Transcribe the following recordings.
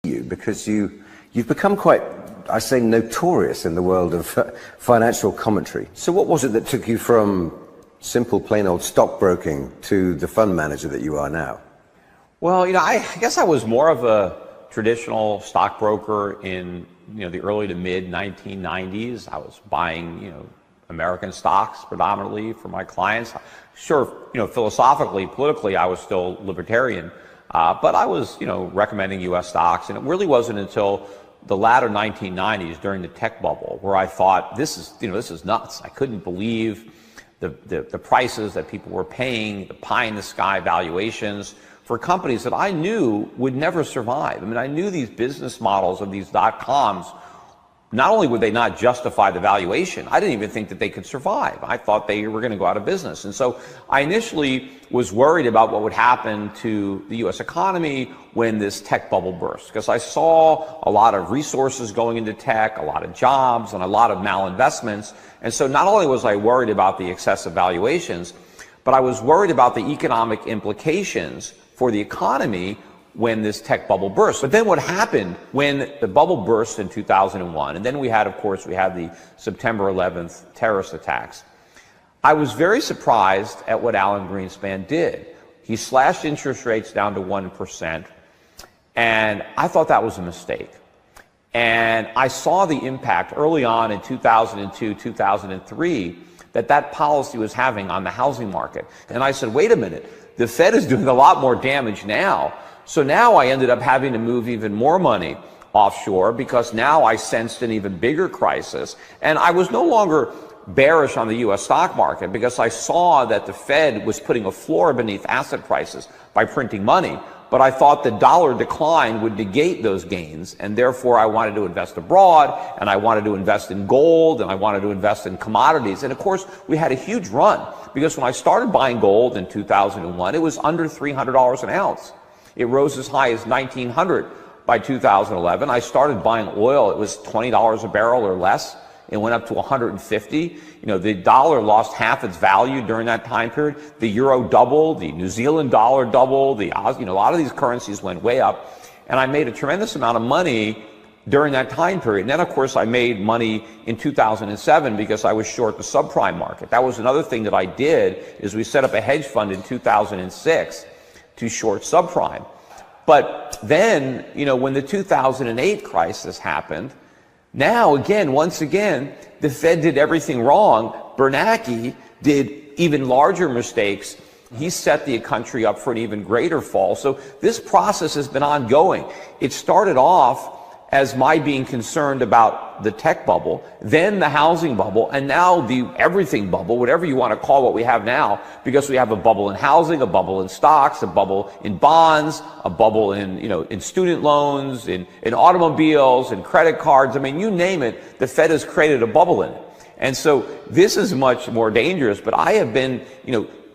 you because you've become quite, I say, notorious in the world of financial commentary. So what was it that took you from simple, plain old stockbroking to the fund manager that you are now? Well, I guess I was more of a traditional stockbroker in, the early to mid 1990s. I was buying, American stocks predominantly for my clients. Sure, philosophically, politically, I was still libertarian, but I was, recommending U.S. stocks, and it really wasn't until the latter 1990s during the tech bubble where I thought this is nuts. I couldn't believe the prices that people were paying, the pie in the sky valuations for companies that I knew would never survive. I mean, I knew these business models of these .coms, not only would they not justify the valuation, I didn't even think that they could survive. I thought they were going to go out of business. And so I initially was worried about what would happen to the U.S. economy when this tech bubble burst, because I saw a lot of resources going into tech, a lot of jobs, and a lot of malinvestments. And so not only was I worried about the excessive valuations, but I was worried about the economic implications for the economy when this tech bubble burst. But then what happened when the bubble burst in 2001, and then we had the September 11th terrorist attacks, I was very surprised at what Alan Greenspan did. He slashed interest rates down to 1%, and I thought that was a mistake. And I saw the impact early on in 2002, 2003, that policy was having on the housing market. And I said, wait a minute, the Fed is doing a lot more damage now. So now I ended up having to move even more money offshore because now I sensed an even bigger crisis. And I was no longer bearish on the U.S. stock market because I saw that the Fed was putting a floor beneath asset prices by printing money. But I thought the dollar decline would negate those gains, and therefore I wanted to invest abroad, and I wanted to invest in gold, and I wanted to invest in commodities. And of course, we had a huge run because when I started buying gold in 2001, it was under $300 an ounce. It rose as high as $1,900 by 2011. I started buying oil. It was $20 a barrel or less. It went up to 150. The dollar lost half its value during that time period. The euro doubled. The New Zealand dollar doubled. A lot of these currencies went way up. And I made a tremendous amount of money during that time period. And then, of course, I made money in 2007 because I was short the subprime market. That was another thing that I did, is we set up a hedge fund in 2006 to short subprime. But then, when the 2008 crisis happened, now, once again, the Fed did everything wrong. Bernanke did even larger mistakes. He set the country up for an even greater fall. So this process has been ongoing. It started off as my being concerned about the tech bubble, then the housing bubble, and now the everything bubble, whatever you want to call what we have now, because we have a bubble in housing, a bubble in stocks, a bubble in bonds, a bubble in, in student loans, in automobiles, in credit cards. I mean, you name it, the Fed has created a bubble in it. And so this is much more dangerous, but I have been,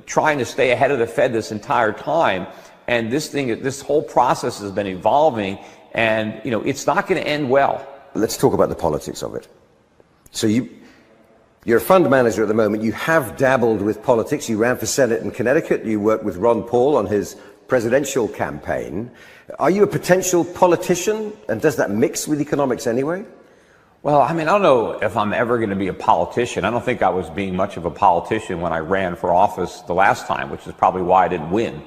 trying to stay ahead of the Fed this entire time. And this whole process has been evolving, and it's not going to end well. Let's talk about the politics of it. So you're a fund manager at the moment. You have dabbled with politics. You ran for Senate in Connecticut. You worked with Ron Paul on his presidential campaign. Are you a potential politician? And does that mix with economics anyway? Well, I don't know if I'm ever going to be a politician. I don't think I was being much of a politician when I ran for office the last time, which is probably why I didn't win.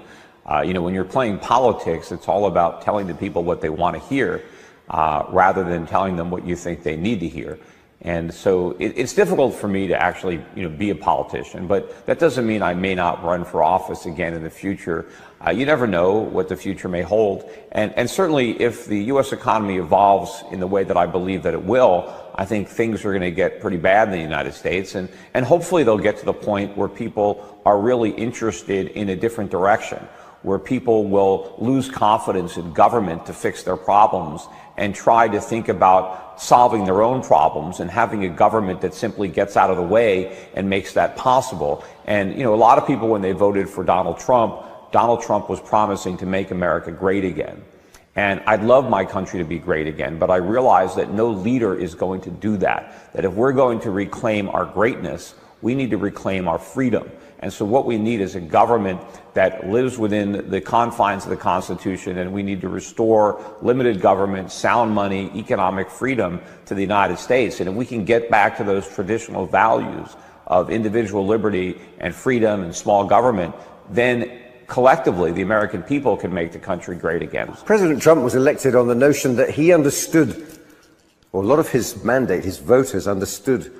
When you're playing politics, it's all about telling the people what they want to hear, rather than telling them what you think they need to hear. And so it's difficult for me to actually, be a politician, but that doesn't mean I may not run for office again in the future. You never know what the future may hold. And certainly if the U.S. economy evolves in the way that I believe that it will, I think things are going to get pretty bad in the United States. And hopefully they'll get to the point where people are really interested in a different direction, where people will lose confidence in government to fix their problems and try to think about solving their own problems and having a government that simply gets out of the way and makes that possible. And, a lot of people, when they voted for Donald Trump was promising to make America great again. And I'd love my country to be great again, but I realize that no leader is going to do that. That if we're going to reclaim our greatness, We need to reclaim our freedom. And so what we need is a government that lives within the confines of the Constitution, and we need to restore limited government, sound money, economic freedom to the United States. And if we can get back to those traditional values of individual liberty and freedom and small government, then collectively the American people can make the country great again. President Trump was elected on the notion that he understood, or a lot of his mandate, his voters understood,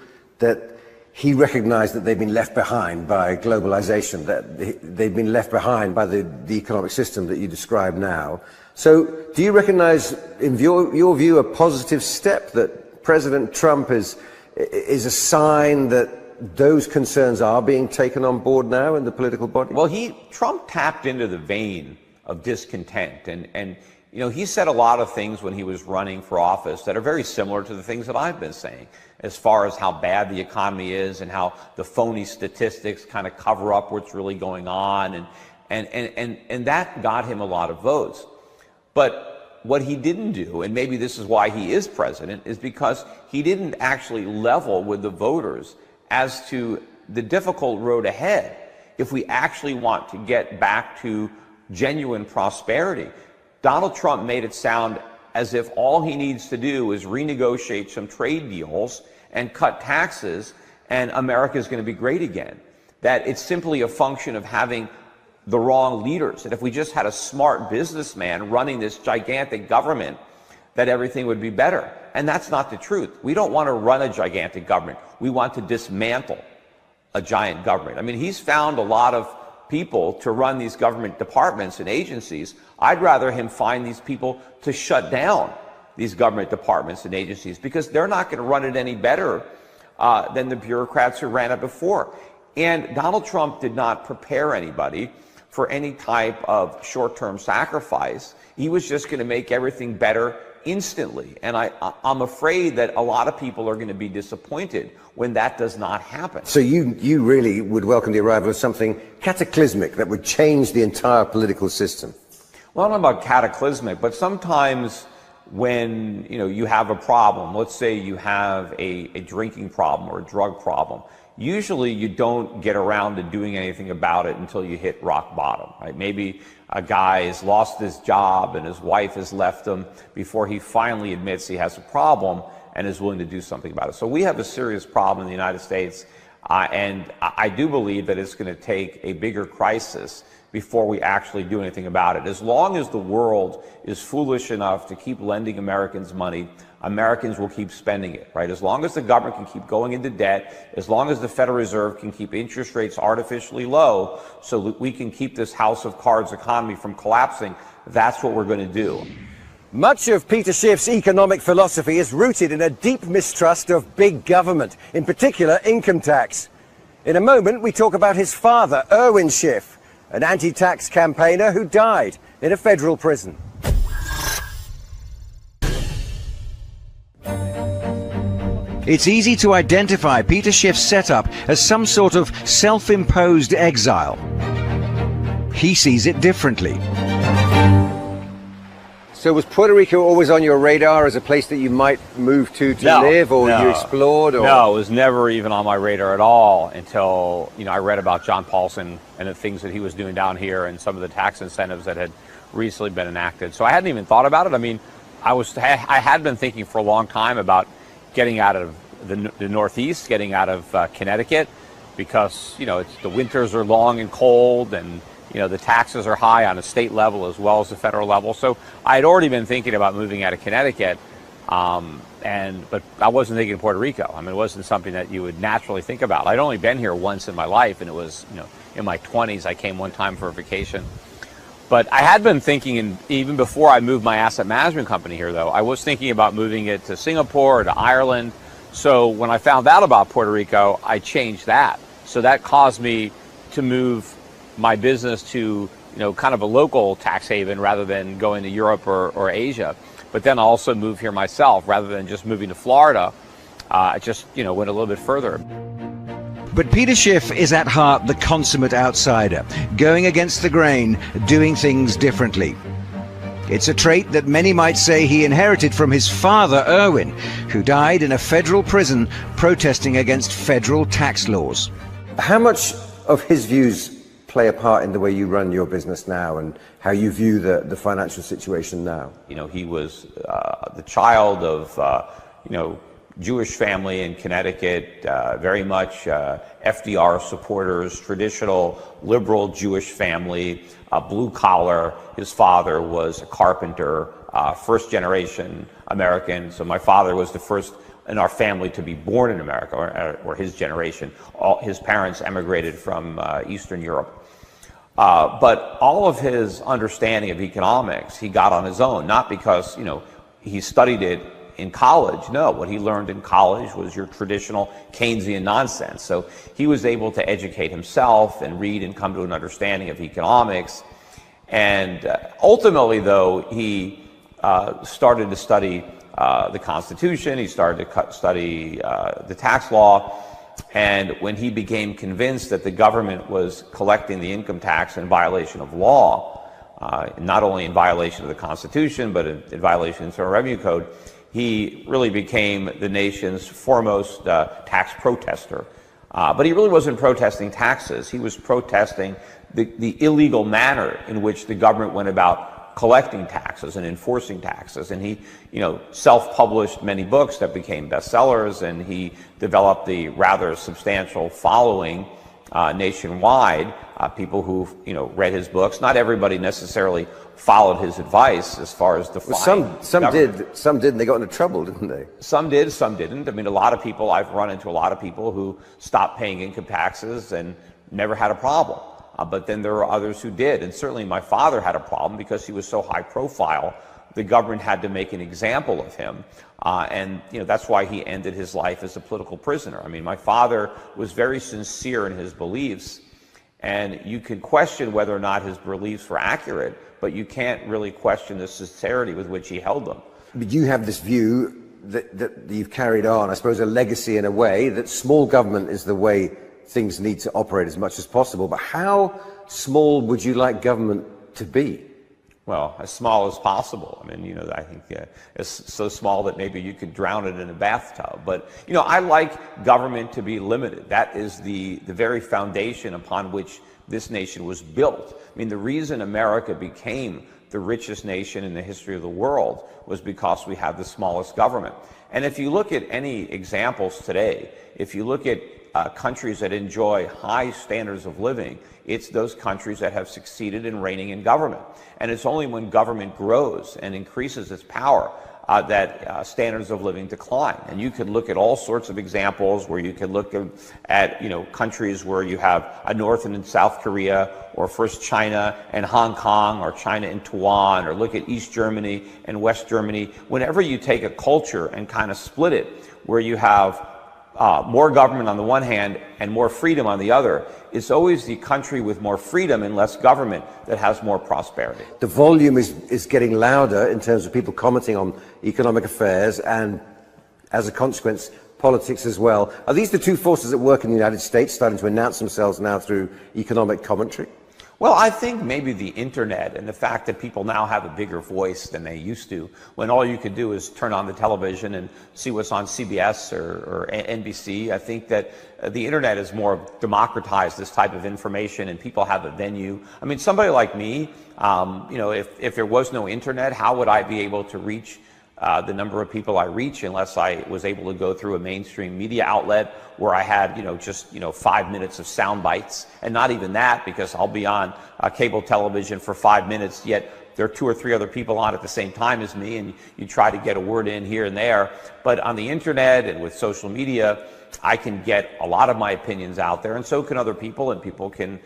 that he recognized that they've been left behind by globalization, that they've been left behind by the economic system that you describe now. So do you recognize, in your view, a positive step that President Trump is a sign that those concerns are being taken on board now in the political body? Well, Trump tapped into the vein of discontent, and you know, he said a lot of things when he was running for office that are very similar to the things that I've been saying, as far as how bad the economy is and how the phony statistics kind of cover up what's really going on, and that got him a lot of votes. But what he didn't do, and maybe this is why he is president, is because he didn't actually level with the voters as to the difficult road ahead if we actually want to get back to genuine prosperity. Donald Trump made it sound as if all he needs to do is renegotiate some trade deals and cut taxes, and America is going to be great again. That it's simply a function of having the wrong leaders. That if we just had a smart businessman running this gigantic government, that everything would be better. And that's not the truth. We don't want to run a gigantic government. We want to dismantle a giant government. I mean, he's found a lot of people to run these government departments and agencies. I'd rather him find these people to shut down these government departments and agencies, because they're not going to run it any better than the bureaucrats who ran it before. And Donald Trump did not prepare anybody for any type of short-term sacrifice. He was just going to make everything better instantly. And I'm afraid that a lot of people are going to be disappointed when that does not happen. So you really would welcome the arrival of something cataclysmic that would change the entire political system? Well, I don't know about cataclysmic, but sometimes when you have a problem, let's say you have a drinking problem or a drug problem, usually you don't get around to doing anything about it until you hit rock bottom, right? Maybe a guy has lost his job and his wife has left him before he finally admits he has a problem and is willing to do something about it. So we have a serious problem in the United States, and I do believe that it's going to take a bigger crisis before we actually do anything about it. As long as the world is foolish enough to keep lending Americans money, Americans will keep spending it, right? As long as the government can keep going into debt, as long as the Federal Reserve can keep interest rates artificially low so that we can keep this house of cards economy from collapsing, that's what we're going to do. Much of Peter Schiff's economic philosophy is rooted in a deep mistrust of big government, in particular income tax. In a moment, we talk about his father, Irwin Schiff, an anti-tax campaigner who died in a federal prison. It's easy to identify Peter Schiff's setup as some sort of self-imposed exile. He sees it differently. So was Puerto Rico always on your radar as a place that you might move to live, or you explored? Or? No, it was never even on my radar at all until I read about John Paulson and the things that he was doing down here and some of the tax incentives that had recently been enacted. So I hadn't even thought about it. I mean, I had been thinking for a long time about getting out of the Northeast, getting out of Connecticut, because the winters are long and cold, and the taxes are high on a state level as well as the federal level. So I had already been thinking about moving out of Connecticut, but I wasn't thinking of Puerto Rico. I mean, it wasn't something that you would naturally think about. I'd only been here once in my life, and it was in my 20s. I came one time for a vacation. But I had been thinking, and even before I moved my asset management company here, though, I was thinking about moving it to Singapore or to Ireland. So when I found out about Puerto Rico, I changed that. So that caused me to move my business to kind of a local tax haven rather than going to Europe or Asia. But then I also moved here myself rather than just moving to Florida. I just went a little bit further. But Peter Schiff is at heart the consummate outsider, going against the grain, doing things differently. It's a trait that many might say he inherited from his father, Irwin, who died in a federal prison protesting against federal tax laws. How much of his views play a part in the way you run your business now and how you view the financial situation now? You know, he was the child of, Jewish family in Connecticut, very much FDR supporters, traditional liberal Jewish family, blue collar. His father was a carpenter, first generation American. So my father was the first in our family to be born in America, or his generation. His parents emigrated from Eastern Europe. But all of his understanding of economics, he got on his own, not because, he studied it in college. No, what he learned in college was your traditional Keynesian nonsense. So he was able to educate himself and read and come to an understanding of economics. And ultimately, though, he started to study the Constitution. He started to study the tax law. And when he became convinced that the government was collecting the income tax in violation of law, not only in violation of the Constitution, but in violation of the Internal Revenue Code, he really became the nation's foremost tax protester. But he really wasn't protesting taxes. He was protesting the illegal manner in which the government went about collecting taxes and enforcing taxes. And he, self-published many books that became bestsellers, and he developed the rather substantial following nationwide. People who, read his books. Not everybody necessarily followed his advice as far as defining. Well, some did, and they got into trouble, didn't they? Some did, some didn't. I mean, I've run into a lot of people who stopped paying income taxes and never had a problem. But then there are others who did, and certainly my father had a problem because he was so high profile. The government had to make an example of him, and that's why he ended his life as a political prisoner. I mean, my father was very sincere in his beliefs, and you could question whether or not his beliefs were accurate, but you can't really question the sincerity with which he held them. But you have this view that you've carried on, I suppose, a legacy in a way, that small government is the way things need to operate as much as possible. But how small would you like government to be? Well, as small as possible. I mean, I think it's so small that maybe you could drown it in a bathtub. But, I like government to be limited. That is the very foundation upon which this nation was built. I mean, the reason America became the richest nation in the history of the world was because we had the smallest government. And if you look at any examples today, if you look at countries that enjoy high standards of living, it's those countries that have succeeded in reigning in government. And it's only when government grows and increases its power that standards of living decline. And you could look at all sorts of examples where you could look at countries where you have a North and South Korea, or first China and Hong Kong, or China and Taiwan, or look at East Germany and West Germany. Whenever you take a culture and kind of split it, where you have more government on the one hand and more freedom on the other, it's always the country with more freedom and less government that has more prosperity. The volume is getting louder in terms of people commenting on economic affairs, and as a consequence, politics as well. Are these the two forces at work in the United States starting to announce themselves now through economic commentary? Well, I think maybe the internet and the fact that people now have a bigger voice than they used to, when all you could do is turn on the television and see what's on CBS or NBC. I think that the internet has more democratized this type of information, and people have a venue. I mean, somebody like me, if there was no internet, how would I be able to reach the number of people I reach unless I was able to go through a mainstream media outlet where I had, just 5 minutes of sound bites, and not even that, because I'll be on cable television for 5 minutes, yet there are 2 or 3 other people on at the same time as me, and you try to get a word in here and there. But on the internet and with social media, I can get a lot of my opinions out there, and so can other people, and people can,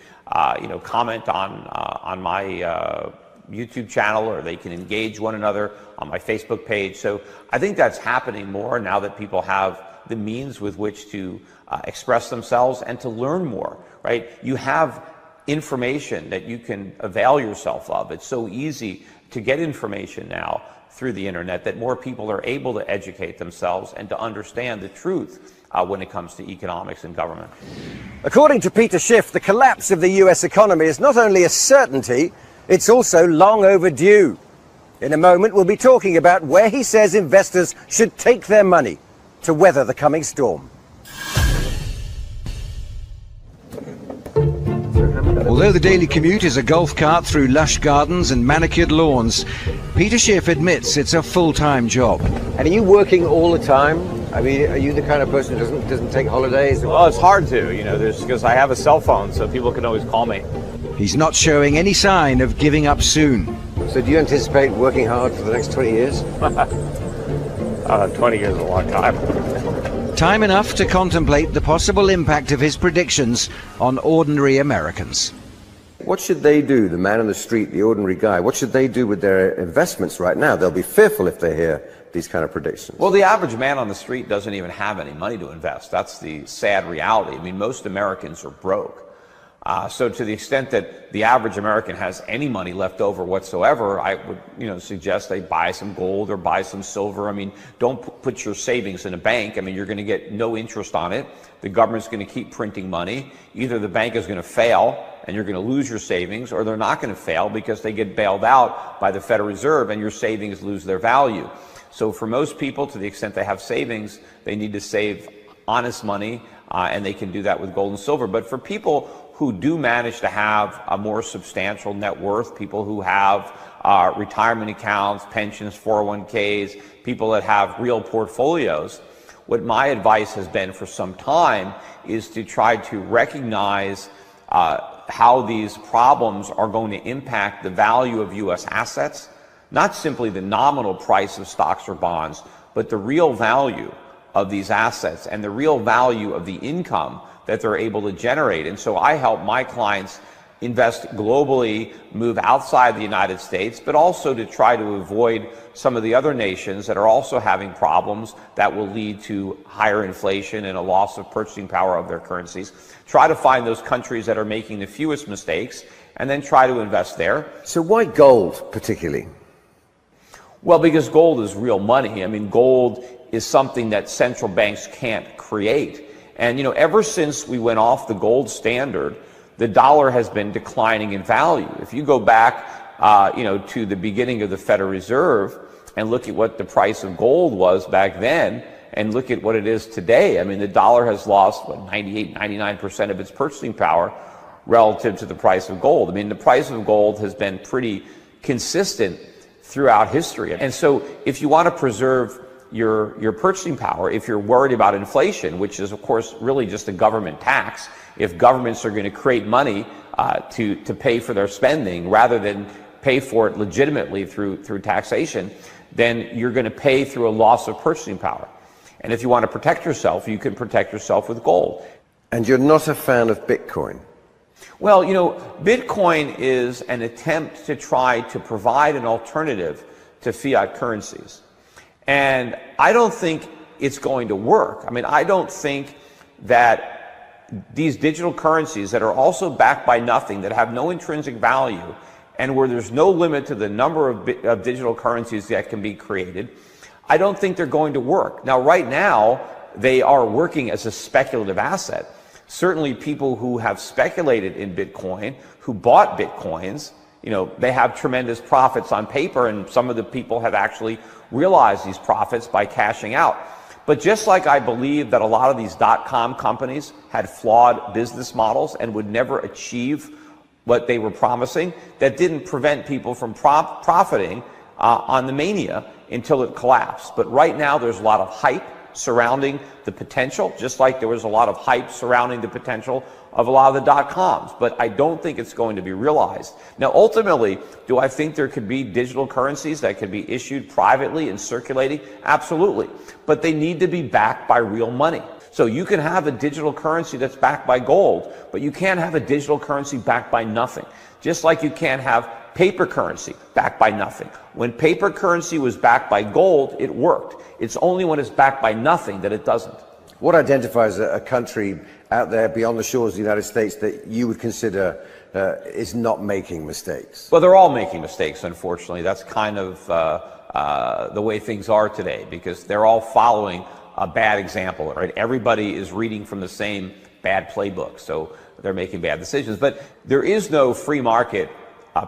comment on my YouTube channel, or they can engage one another on my Facebook page. So I think that's happening more now that people have the means with which to express themselves and to learn more, right? You have information that you can avail yourself of. It's so easy to get information now through the internet that more people are able to educate themselves and to understand the truth when it comes to economics and government. According to Peter Schiff, the collapse of the US economy is not only a certainty, it's also long overdue. In a moment, we'll be talking about where he says investors should take their money to weather the coming storm. Although the daily commute is a golf cart through lush gardens and manicured lawns, Peter Schiff admits it's a full-time job. And are you working all the time? I mean, are you the kind of person who doesn't take holidays? Well, it's hard to, because I have a cell phone, so people can always call me. He's not showing any sign of giving up soon. So do you anticipate working hard for the next 20 years? 20 years is a long time. Time enough to contemplate the possible impact of his predictions on ordinary Americans. What should they do, the man on the street, the ordinary guy? What should they do with their investments right now? They'll be fearful if they hear these kind of predictions. Well, the average man on the street doesn't even have any money to invest. That's the sad reality. I mean, most Americans are broke. So to the extent that the average American has any money left over whatsoever, I would, suggest they buy some gold or buy some silver. I mean, don't put your savings in a bank. I mean, you're going to get no interest on it. The government's going to keep printing money. Either the bank is going to fail and you're going to lose your savings, or they're not going to fail because they get bailed out by the Federal Reserve and your savings lose their value. So for most people, to the extent they have savings, they need to save honest money, and they can do that with gold and silver. But for people who do manage to have a more substantial net worth, people who have retirement accounts, pensions, 401ks, people that have real portfolios, what my advice has been for some time is to try to recognize how these problems are going to impact the value of U.S. assets, not simply the nominal price of stocks or bonds, but the real value of these assets and the real value of the income that they're able to generate. And so I help my clients invest globally, move outside the United States, but also to try to avoid some of the other nations that are also having problems that will lead to higher inflation and a loss of purchasing power of their currencies. Try to find those countries that are making the fewest mistakes and then try to invest there. So why gold particularly? Well, because gold is real money. I mean, gold is something that central banks can't create. And, ever since we went off the gold standard, the dollar has been declining in value. If you go back, to the beginning of the Federal Reserve and look at what the price of gold was back then and look at what it is today, I mean, the dollar has lost, 98, 99% of its purchasing power relative to the price of gold. I mean, the price of gold has been pretty consistent throughout history. And so if you want to preserve your purchasing power, if you're worried about inflation, which is of course really just a government tax, if governments are going to create money to pay for their spending rather than pay for it legitimately through taxation, then you're going to pay through a loss of purchasing power. And if you want to protect yourself, you can protect yourself with gold. And you're not a fan of Bitcoin? Well, Bitcoin is an attempt to try to provide an alternative to fiat currencies. And I don't think it's going to work. I mean, I don't think that these digital currencies that are also backed by nothing, that have no intrinsic value, and where there's no limit to the number of digital currencies that can be created, I don't think they're going to work. Now, right now, they are working as a speculative asset. Certainly people who have speculated in Bitcoin, who bought Bitcoins, they have tremendous profits on paper, and some of the people have actually realized these profits by cashing out. But just like I believe that a lot of these .com companies had flawed business models and would never achieve what they were promising, that didn't prevent people from profiting on the mania until it collapsed. But right now there's a lot of hype surrounding the potential, just like there was a lot of hype surrounding the potential of a lot of the .coms, but I don't think it's going to be realized. Now, ultimately, do I think there could be digital currencies that could be issued privately and circulating? Absolutely. But they need to be backed by real money. So you can have a digital currency that's backed by gold, but you can't have a digital currency backed by nothing. Just like you can't have paper currency backed by nothing. When paper currency was backed by gold, it worked. It's only when it's backed by nothing that it doesn't. What identifies a country out there beyond the shores of the United States that you would consider is not making mistakes? Well, they're all making mistakes, unfortunately. That's kind of the way things are today, because they're all following a bad example, right? Everybody is reading from the same bad playbook, so they're making bad decisions. But there is no free market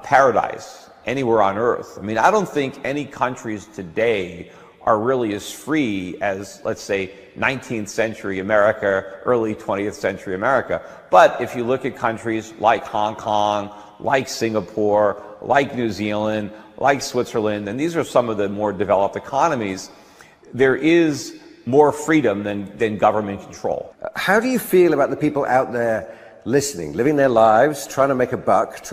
paradise anywhere on earth. I mean, I don't think any countries today are really as free as, let's say, 19th century America, early 20th century America. But if you look at countries like Hong Kong, like Singapore, like New Zealand, like Switzerland, and these are some of the more developed economies, there is more freedom than government control. How do you feel about the people out there listening, living their lives, trying to make a buck,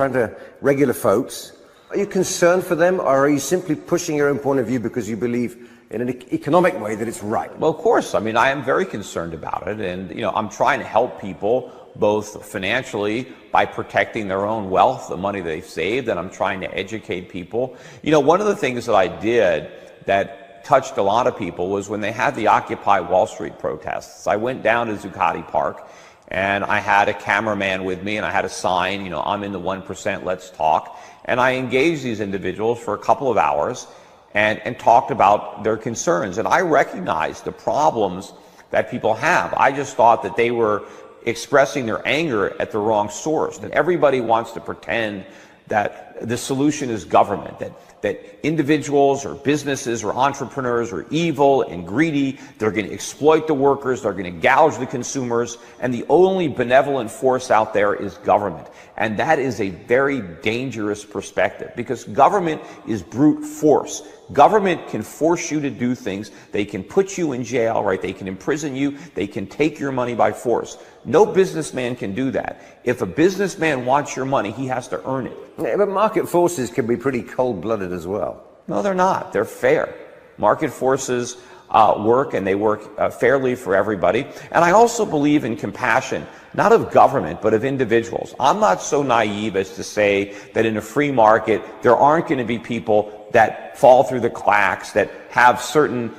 regular folks? Are you concerned for them, or are you simply pushing your own point of view because you believe in an economic way that it's right? Well, of course. I mean, I am very concerned about it. And, I'm trying to help people both financially by protecting their own wealth, the money they've saved, and I'm trying to educate people. One of the things that I did that touched a lot of people was when they had the Occupy Wall Street protests. I went down to Zuccotti Park, and I had a cameraman with me, and I had a sign, I'm in the 1%, let's talk. And I engaged these individuals for a couple of hours and talked about their concerns. And I recognized the problems that people have. I just thought that they were expressing their anger at the wrong source, that everybody wants to pretend that the solution is government, that individuals or businesses or entrepreneurs are evil and greedy, they're going to exploit the workers, they're going to gouge the consumers, and the only benevolent force out there is government. And that is a very dangerous perspective, because government is brute force. Government can force you to do things. They can put you in jail, right? They can imprison you. They can take your money by force. No businessman can do that. If a businessman wants your money, he has to earn it. Yeah, but market forces can be pretty cold-blooded as well. No, they're not. They're fair. Market forces work, and they work fairly for everybody. And I also believe in compassion, not of government, but of individuals. I'm not so naive as to say that in a free market, there aren't going to be people that fall through the cracks, that have certain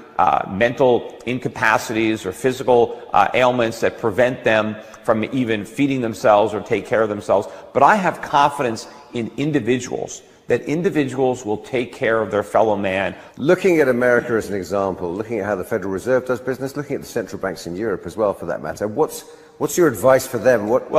mental incapacities or physical ailments that prevent them from even feeding themselves or take care of themselves. But I have confidence in individuals, that individuals will take care of their fellow man. Looking at America as an example, looking at how the Federal Reserve does business, looking at the central banks in Europe as well, for that matter, what's your advice for them? What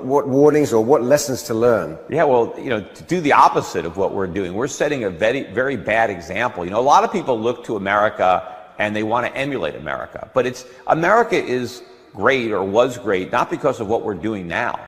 warnings or what lessons to learn? Yeah, well, to do the opposite of what we're doing. We're setting a very, very bad example. A lot of people look to America and they want to emulate America, but America is great, or was great, not because of what we're doing now.